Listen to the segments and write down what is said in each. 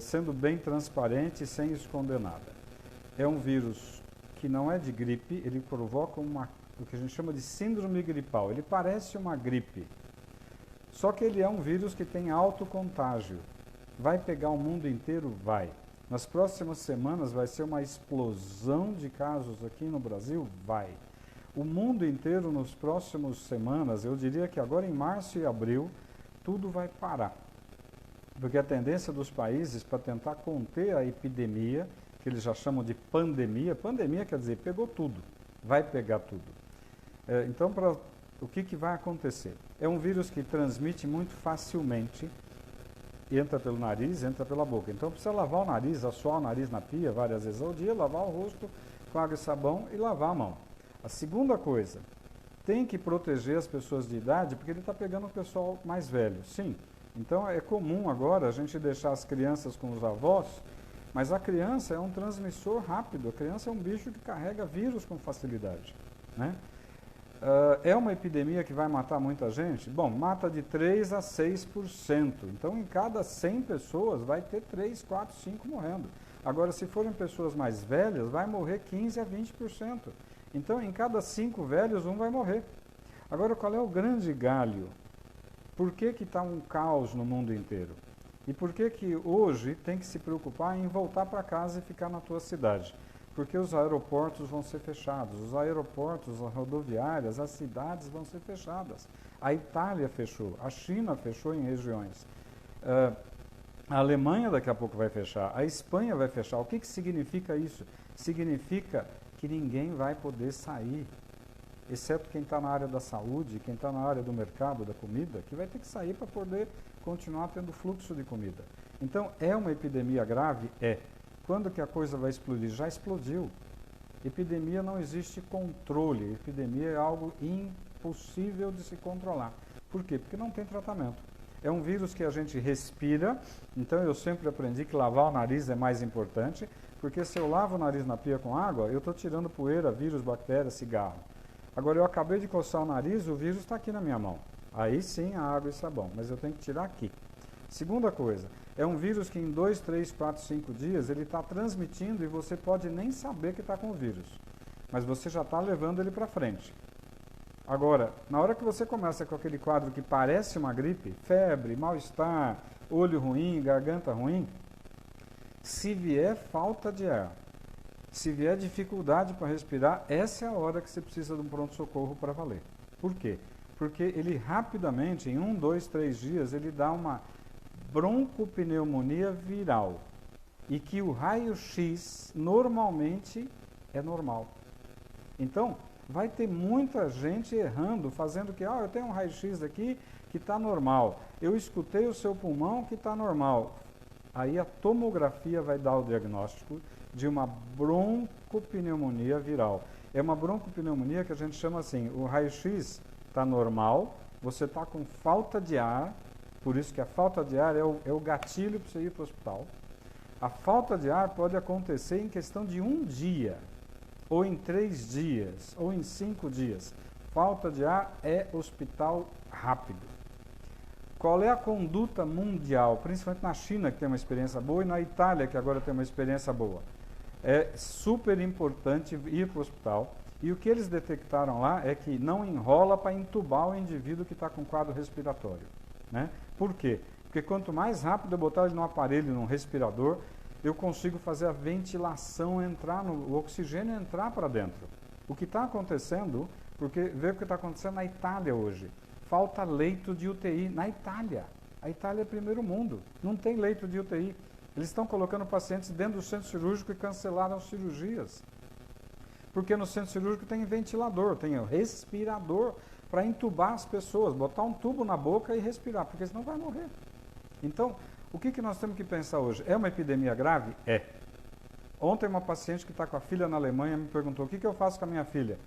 sendo bem transparente e sem esconder nada. É um vírus que não é de gripe, ele provoca o que a gente chama de síndrome gripal. Ele parece uma gripe, só que ele é um vírus que tem alto contágio. Vai pegar o mundo inteiro? Vai. Nas próximas semanas vai ser uma explosão de casos aqui no Brasil? Vai. O mundo inteiro nas próximas semanas, eu diria que agora em março e abril, tudo vai parar. Porque a tendência dos países para tentar conter a epidemia, que eles já chamam de pandemia, pandemia quer dizer pegou tudo, vai pegar tudo. Então, o que vai acontecer? É um vírus que transmite muito facilmente, entra pelo nariz, entra pela boca. Então precisa lavar o nariz, assoar o nariz na pia várias vezes ao dia, lavar o rosto com água e sabão e lavar a mão. A segunda coisa, tem que proteger as pessoas de idade, porque ele está pegando o pessoal mais velho, sim. Então é comum agora a gente deixar as crianças com os avós, mas a criança é um transmissor rápido, a criança é um bicho que carrega vírus com facilidade, né? É uma epidemia que vai matar muita gente? Bom, mata de 3 a 6%. Então, em cada 100 pessoas, vai ter 3, 4, 5 morrendo. Agora, se forem pessoas mais velhas, vai morrer 15 a 20%. Então, em cada 5 velhos, um vai morrer. Agora, qual é o grande galho? Por que está um caos no mundo inteiro? E por que hoje tem que se preocupar em voltar para casa e ficar na tua cidade? Porque os aeroportos vão ser fechados, os aeroportos, as rodoviárias, as cidades vão ser fechadas. A Itália fechou, a China fechou em regiões. A Alemanha daqui a pouco vai fechar, a Espanha vai fechar. O que significa isso? Significa que ninguém vai poder sair, exceto quem está na área da saúde, quem está na área do mercado, da comida, que vai ter que sair para poder continuar tendo fluxo de comida. Então, é uma epidemia grave? É. Quando que a coisa vai explodir? Já explodiu. Epidemia não existe controle. Epidemia é algo impossível de se controlar. Por quê? Porque não tem tratamento. É um vírus que a gente respira, então eu sempre aprendi que lavar o nariz é mais importante, porque se eu lavo o nariz na pia com água, eu estou tirando poeira, vírus, bactérias, cigarro. Agora eu acabei de coçar o nariz, o vírus está aqui na minha mão. Aí sim a água e sabão, mas eu tenho que tirar aqui. Segunda coisa, é um vírus que em 2, 3, 4, 5 dias ele está transmitindo e você pode nem saber que está com o vírus, mas você já está levando ele para frente. Agora, na hora que você começa com aquele quadro que parece uma gripe, febre, mal-estar, olho ruim, garganta ruim, se vier falta de ar, se vier dificuldade para respirar, essa é a hora que você precisa de um pronto-socorro para valer. Por quê? Porque ele rapidamente, em 1, 2, 3 dias, ele dá uma broncopneumonia viral e que o raio-x normalmente é normal. Então, vai ter muita gente errando, fazendo que, eu tenho um raio-x aqui que está normal, eu escutei o seu pulmão que está normal. Aí a tomografia vai dar o diagnóstico de uma broncopneumonia viral. É uma broncopneumonia que a gente chama assim, o raio-x está normal, você está com falta de ar, por isso que a falta de ar é o gatilho para você ir para o hospital. A falta de ar pode acontecer em questão de 1 dia, ou em 3 dias, ou em 5 dias. Falta de ar é hospital rápido. Qual é a conduta mundial, principalmente na China, que tem uma experiência boa, e na Itália, que agora tem uma experiência boa? É super importante ir para o hospital. E o que eles detectaram lá é que não enrola para entubar o indivíduo que está com quadro respiratório, né? Por quê? Porque quanto mais rápido eu botar ele no aparelho, num respirador, eu consigo fazer a ventilação entrar, o oxigênio entrar para dentro. O que está acontecendo, porque vê o que está acontecendo na Itália hoje. Falta leito de UTI na Itália. A Itália é primeiro mundo, não tem leito de UTI. Eles estão colocando pacientes dentro do centro cirúrgico e cancelaram as cirurgias. Porque no centro cirúrgico tem ventilador, tem respirador para entubar as pessoas, botar um tubo na boca e respirar, porque senão vai morrer. Então, o que nós temos que pensar hoje? É uma epidemia grave? É. Ontem uma paciente que está com a filha na Alemanha me perguntou, o que eu faço com a minha filha?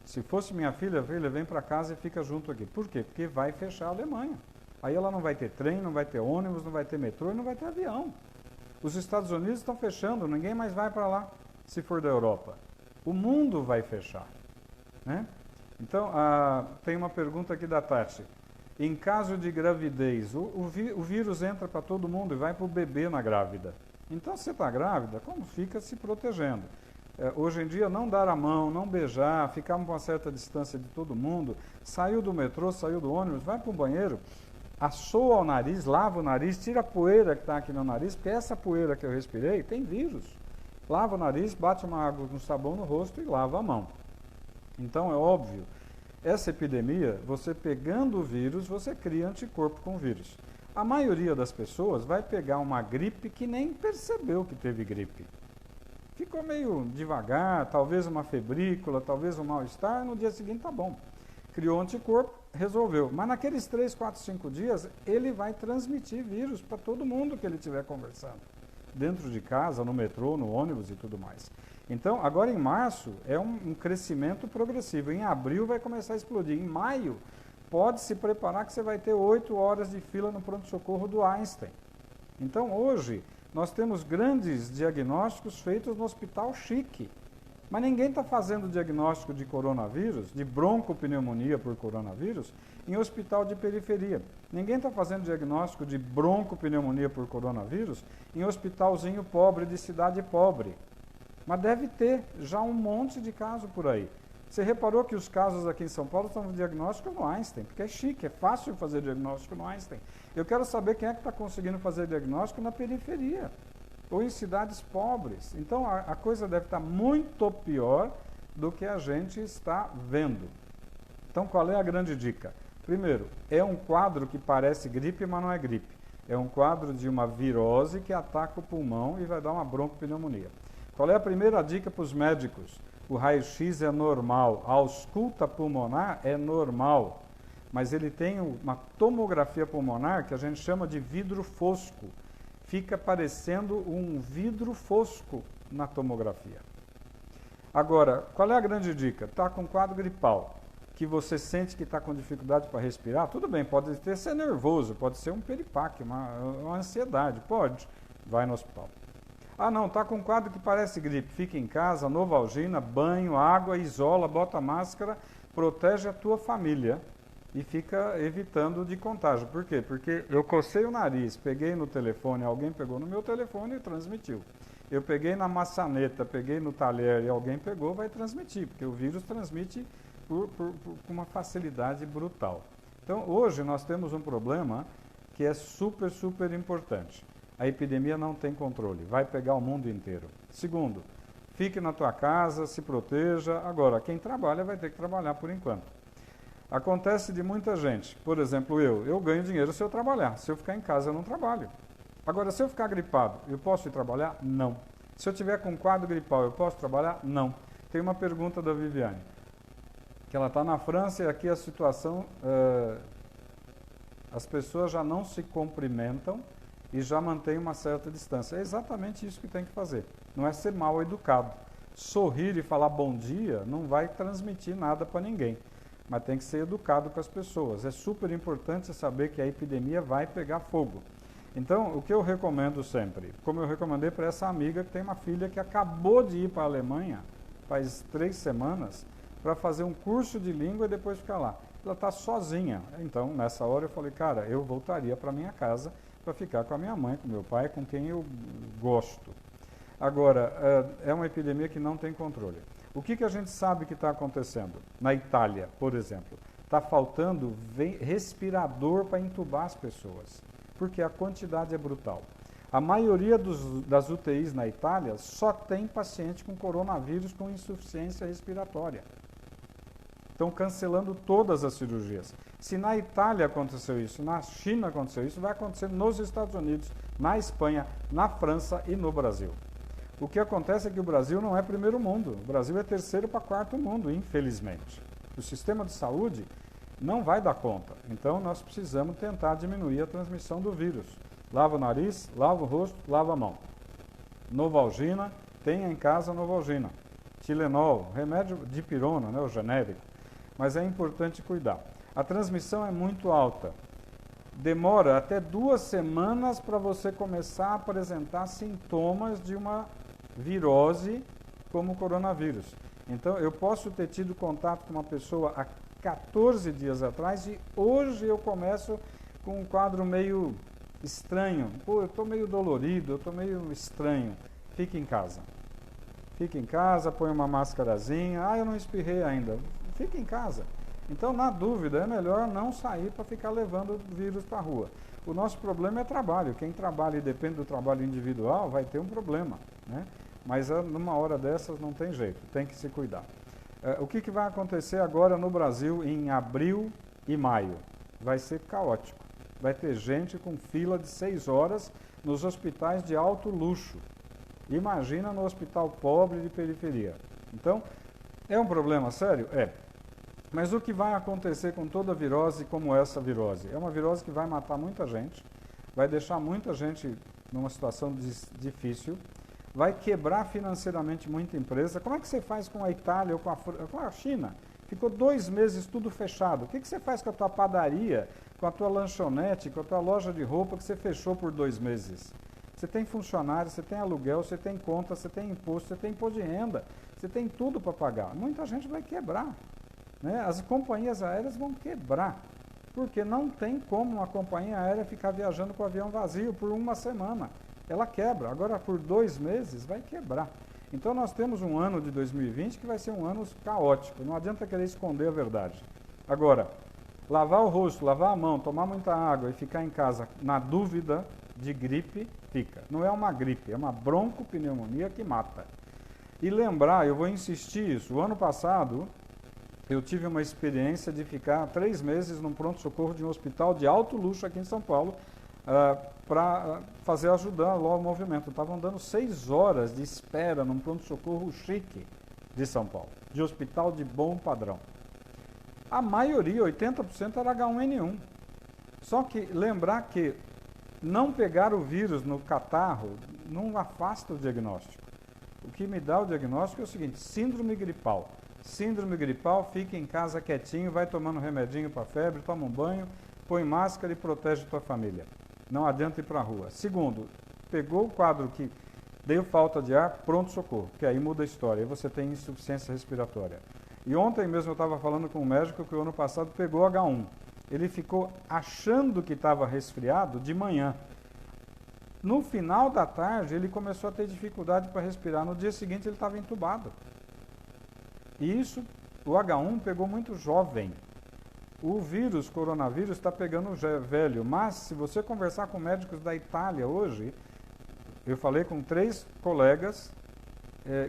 Se fosse minha filha, vem para casa e fica junto aqui. Por quê? Porque vai fechar a Alemanha. Aí ela não vai ter trem, não vai ter ônibus, não vai ter metrô e não vai ter avião. Os Estados Unidos estão fechando, ninguém mais vai para lá, se for da Europa. O mundo vai fechar, né? Então, tem uma pergunta aqui da Tati. Em caso de gravidez, o vírus entra para todo mundo e vai para o bebê na grávida. Então, se você está grávida, como fica se protegendo? Hoje em dia, não dar a mão, não beijar, ficar com uma certa distância de todo mundo, saiu do metrô, saiu do ônibus, vai para o banheiro, assoa o nariz, lava o nariz, tira a poeira que está aqui no nariz, porque essa poeira que eu respirei tem vírus. Lava o nariz, bate uma água com sabão no rosto e lava a mão. Então, é óbvio, essa epidemia, você pegando o vírus, você cria anticorpo com o vírus. A maioria das pessoas vai pegar uma gripe que nem percebeu que teve gripe. Ficou meio devagar, talvez uma febrícula, talvez um mal-estar, no dia seguinte tá bom. Criou anticorpo, resolveu. Mas naqueles 3, 4, 5 dias, ele vai transmitir vírus para todo mundo que ele estiver conversando. Dentro de casa, no metrô, no ônibus e tudo mais. Então, agora em março, é um crescimento progressivo. Em abril vai começar a explodir. Em maio, pode se preparar que você vai ter 8 horas de fila no pronto-socorro do Einstein. Então, hoje, nós temos grandes diagnósticos feitos no hospital chique. Mas ninguém está fazendo diagnóstico de coronavírus, de broncopneumonia por coronavírus, em hospital de periferia. Ninguém está fazendo diagnóstico de broncopneumonia por coronavírus em hospitalzinho pobre, de cidade pobre. Mas deve ter já um monte de casos por aí. Você reparou que os casos aqui em São Paulo estão no diagnóstico no Einstein, porque é chique, é fácil fazer diagnóstico no Einstein. Eu quero saber quem é que está conseguindo fazer diagnóstico na periferia, ou em cidades pobres. Então, a coisa deve estar muito pior do que a gente está vendo. Então, qual é a grande dica? Primeiro, é um quadro que parece gripe, mas não é gripe. É um quadro de uma virose que ataca o pulmão e vai dar uma broncopneumonia. Qual é a primeira dica para os médicos? O raio-x é normal, a ausculta pulmonar é normal, mas ele tem uma tomografia pulmonar que a gente chama de vidro fosco. Fica parecendo um vidro fosco na tomografia. Agora, qual é a grande dica? Está com quadro gripal, que você sente que está com dificuldade para respirar, tudo bem, pode ser nervoso, pode ser um piripaque, uma ansiedade, pode, vai no hospital. Ah, não, está com um quadro que parece gripe, fica em casa, Novalgina, banho, água, isola, bota máscara, protege a tua família e fica evitando de contágio. Por quê? Porque eu cocei o nariz, peguei no telefone, alguém pegou no meu telefone e transmitiu. Eu peguei na maçaneta, peguei no talher e alguém pegou, vai transmitir, porque o vírus transmite com uma facilidade brutal. Então, hoje nós temos um problema que é super, super importante. A epidemia não tem controle, vai pegar o mundo inteiro. Segundo, fique na tua casa, se proteja. Agora, quem trabalha vai ter que trabalhar por enquanto. Acontece de muita gente, por exemplo, eu ganho dinheiro se eu trabalhar. Se eu ficar em casa, eu não trabalho. Agora, se eu ficar gripado, eu posso ir trabalhar? Não. Se eu tiver com quadro gripal, eu posso trabalhar? Não. Tem uma pergunta da Viviane, que ela está na França e aqui a situação, as pessoas já não se cumprimentam e já mantém uma certa distância. É exatamente isso que tem que fazer. Não é ser mal educado. Sorrir e falar bom dia não vai transmitir nada para ninguém. Mas tem que ser educado com as pessoas. É super importante saber que a epidemia vai pegar fogo. Então, o que eu recomendo sempre, como eu recomendei para essa amiga que tem uma filha que acabou de ir para a Alemanha, faz 3 semanas, para fazer um curso de língua e depois ficar lá. Ela está sozinha. Então, nessa hora eu falei, cara, eu voltaria para minha casa para ficar com a minha mãe, com meu pai, com quem eu gosto. Agora, é uma epidemia que não tem controle. O que a gente sabe que está acontecendo? Na Itália, por exemplo, está faltando respirador para entubar as pessoas, porque a quantidade é brutal. A maioria das UTIs na Itália só tem paciente com coronavírus com insuficiência respiratória. Estão cancelando todas as cirurgias. Se na Itália aconteceu isso, na China aconteceu isso, vai acontecer nos Estados Unidos, na Espanha, na França e no Brasil. O que acontece é que o Brasil não é primeiro mundo, o Brasil é terceiro para quarto mundo, infelizmente. O sistema de saúde não vai dar conta, então nós precisamos tentar diminuir a transmissão do vírus. Lava o nariz, lava o rosto, lava a mão. Novalgina, tenha em casa Novalgina. Tilenol, remédio de pirona, né, o genérico. Mas é importante cuidar. A transmissão é muito alta. Demora até 2 semanas para você começar a apresentar sintomas de uma virose como o coronavírus. Então, eu posso ter tido contato com uma pessoa há 14 dias atrás e hoje eu começo com um quadro meio estranho. Pô, eu estou meio dolorido, eu estou meio estranho. Fique em casa. Fique em casa, põe uma máscarazinha. Ah, eu não espirrei ainda. Fique em casa. Então, na dúvida, é melhor não sair para ficar levando o vírus para a rua. O nosso problema é trabalho. Quem trabalha e depende do trabalho individual vai ter um problema, né? Mas numa hora dessas não tem jeito, tem que se cuidar. O que vai acontecer agora no Brasil em abril e maio? Vai ser caótico. Vai ter gente com fila de 6 horas nos hospitais de alto luxo. Imagina no hospital pobre de periferia. Então, é um problema sério? É. Mas o que vai acontecer com toda virose como essa virose? É uma virose que vai matar muita gente, vai deixar muita gente numa situação difícil, vai quebrar financeiramente muita empresa. Como é que você faz com a Itália ou com a China? Ficou 2 meses tudo fechado. O que você faz com a tua padaria, com a tua lanchonete, com a tua loja de roupa que você fechou por 2 meses? Você tem funcionário, você tem aluguel, você tem conta, você tem imposto, você tem imposto de renda, você tem tudo para pagar. Muita gente vai quebrar, né? As companhias aéreas vão quebrar, porque não tem como uma companhia aérea ficar viajando com o avião vazio por 1 semana. Ela quebra. Agora, por 2 meses, vai quebrar. Então, nós temos um ano de 2020 que vai ser um ano caótico. Não adianta querer esconder a verdade. Agora, lavar o rosto, lavar a mão, tomar muita água e ficar em casa na dúvida de gripe, fica. Não é uma gripe, é uma broncopneumonia que mata. E lembrar, eu vou insistir isso, o ano passado eu tive uma experiência de ficar 3 meses num pronto-socorro de um hospital de alto luxo aqui em São Paulo, para ajudar lá o movimento. Estavam dando 6 horas de espera num pronto-socorro chique de São Paulo, de hospital de bom padrão. A maioria, 80%, era H1N1. Só que lembrar que não pegar o vírus no catarro não afasta o diagnóstico. O que me dá o diagnóstico é o seguinte: síndrome gripal. Síndrome gripal, fica em casa quietinho, vai tomando remedinho para febre, toma um banho, põe máscara e protege tua família. Não adianta ir para a rua. Segundo, pegou o quadro que deu falta de ar, pronto-socorro, que aí muda a história, aí você tem insuficiência respiratória. E ontem mesmo eu estava falando com um médico que o ano passado pegou H1. Ele ficou achando que estava resfriado de manhã. No final da tarde, ele começou a ter dificuldade para respirar. No dia seguinte, ele estava entubado. E isso, o H1 pegou muito jovem. O vírus, coronavírus, está pegando velho. Mas, se você conversar com médicos da Itália hoje, eu falei com 3 colegas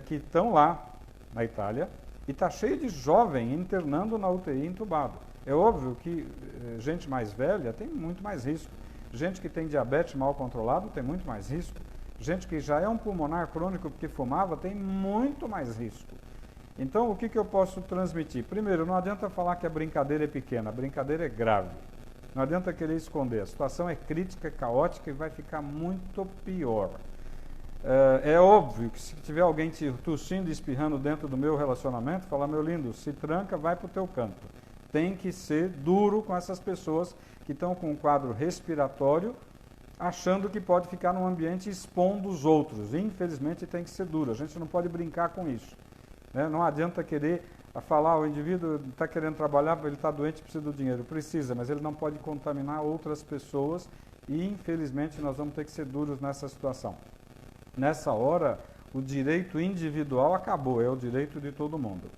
que estão lá na Itália, e está cheio de jovem internando na UTI entubado. É óbvio que gente mais velha tem muito mais risco. Gente que tem diabetes mal controlado tem muito mais risco. Gente que já é um pulmonar crônico porque fumava tem muito mais risco. Então, o que eu posso transmitir? Primeiro, não adianta falar que a brincadeira é pequena, a brincadeira é grave. Não adianta querer esconder. A situação é crítica, é caótica e vai ficar muito pior. É óbvio que se tiver alguém te tossindo e espirrando dentro do meu relacionamento, falar: meu lindo, se tranca, vai para o teu canto. Tem que ser duro com essas pessoas que estão com um quadro respiratório, achando que pode ficar num ambiente expondo os outros. Infelizmente, tem que ser duro. A gente não pode brincar com isso. Não adianta querer falar: o indivíduo está querendo trabalhar, ele está doente, precisa do dinheiro. Precisa, mas ele não pode contaminar outras pessoas e, infelizmente, nós vamos ter que ser duros nessa situação. Nessa hora, o direito individual acabou, é o direito de todo mundo.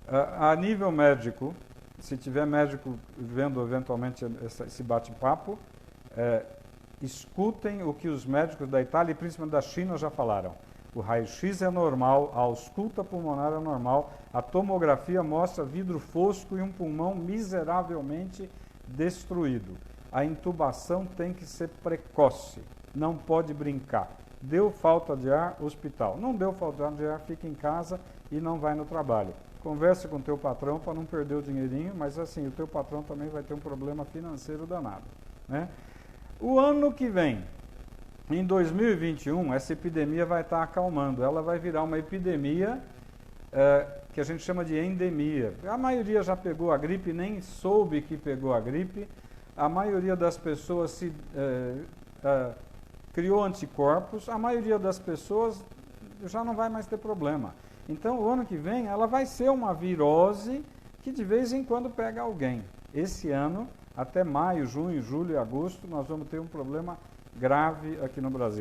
A nível médico, se tiver médico vendo eventualmente esse bate-papo, escutem o que os médicos da Itália e principalmente da China já falaram. O raio-x é normal, a ausculta pulmonar é normal, a tomografia mostra vidro fosco e um pulmão miseravelmente destruído. A intubação tem que ser precoce, não pode brincar. Deu falta de ar, hospital. Não deu falta de ar, fica em casa e não vai no trabalho. Converse com o teu patrão para não perder o dinheirinho, mas assim, o teu patrão também vai ter um problema financeiro danado, né? O ano que vem, em 2021, essa epidemia vai estar acalmando. Ela vai virar uma epidemia que a gente chama de endemia. A maioria já pegou a gripe, nem soube que pegou a gripe. A maioria das pessoas criou anticorpos. A maioria das pessoas já não vai mais ter problema. Então, o ano que vem, ela vai ser uma virose que de vez em quando pega alguém. Esse ano, até maio, junho, julho e agosto, nós vamos ter um problema grave aqui no Brasil.